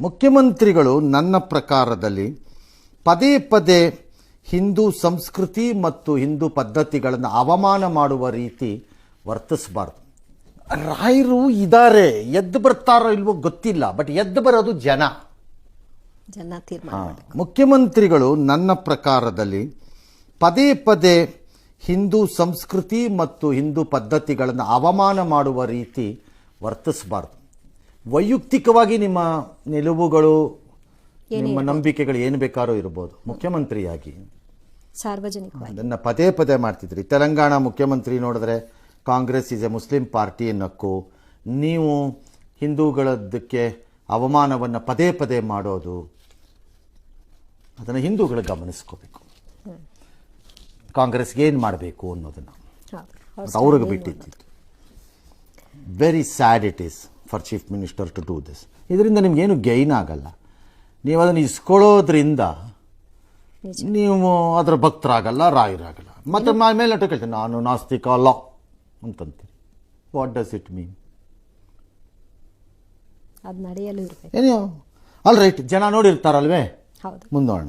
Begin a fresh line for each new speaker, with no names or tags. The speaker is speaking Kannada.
ಮುಖ್ಯಮಂತ್ರಿಗಳು ನನ್ನ ಪ್ರಕಾರದಲ್ಲಿ ಪದೇ ಪದೇ ಹಿಂದೂ ಸಂಸ್ಕೃತಿ ಮತ್ತು ಹಿಂದೂ ಪದ್ಧತಿಗಳನ್ನು ಅವಮಾನ ಮಾಡುವ ರೀತಿ ವರ್ತಿಸಬಾರ್ದು. ರಾಯರು ಇದ್ದಾರೆ, ಎದ್ದು ಬರ್ತಾರೋ ಇಲ್ವೋ ಗೊತ್ತಿಲ್ಲ, ಬಟ್ ಎದ್ದು ಬರೋದು ಜನ
ತೀರ್ಮಾನ.
ಮುಖ್ಯಮಂತ್ರಿಗಳು ನನ್ನ ಪ್ರಕಾರದಲ್ಲಿ ಪದೇ ಪದೇ ಹಿಂದೂ ಸಂಸ್ಕೃತಿ ಮತ್ತು ಹಿಂದೂ ಪದ್ಧತಿಗಳನ್ನು ಅವಮಾನ ಮಾಡುವ ರೀತಿ ವರ್ತಿಸಬಾರ್ದು. ವೈಯಕ್ತಿಕವಾಗಿ ನಿಮ್ಮ ನಿಲುವುಗಳು, ನಿಮ್ಮ ನಂಬಿಕೆಗಳು ಏನು ಬೇಕಾದ್ರೂ ಇರ್ಬೋದು, ಮುಖ್ಯಮಂತ್ರಿಯಾಗಿ
ಸಾರ್ವಜನಿಕವಾಗಿ
ಅದನ್ನು ಪದೇ ಪದೇ ಮಾಡ್ತಿದ್ರಿ. ತೆಲಂಗಾಣ ಮುಖ್ಯಮಂತ್ರಿ ನೋಡಿದ್ರೆ Congress is a Muslim party ಅನ್ನೋಕ್ಕೂ, ನೀವು ಹಿಂದೂಗಳದ್ದಕ್ಕೆ ಅವಮಾನವನ್ನು ಪದೇ ಪದೇ ಮಾಡೋದು, ಅದನ್ನು ಹಿಂದೂಗಳು ಗಮನಿಸ್ಕೋಬೇಕು. ಕಾಂಗ್ರೆಸ್ಗೆ ಏನು ಮಾಡಬೇಕು ಅನ್ನೋದನ್ನು ಅವ್ರಿಗೆ ಬಿಟ್ಟಿದ್ದು. Very sad it is for chief minister to do this. ಇದರಿಂದ ನಿಮ್ಗೇನು ಗೈನ್ ಆಗಲ್ಲ. ನೀವು ಅದನ್ನು ಇಸ್ಕೊಳ್ಳೋದ್ರಿಂದ ನೀವು ಅದರ ಭಕ್ತರಾಗಲ್ಲ, ರಾಯರಾಗಲ್ಲ. ಮತ್ತೆ ಮೇಲೆ ಕೇಳ್ತೀನಿ, ನಾನು ನಾಸ್ತಿಕ ಅಲ್ಲ ಅಂತಂತೀರಿ. What does it mean?
ಅದು ನಡೆಯಲು ಇರಬೇಕು.
ಏನೋ ಆಲ್ ರೈಟ್, ಜನ ನೋಡಿರ್ತಾರಲ್ವೇ, ಮುಂದೋಣ.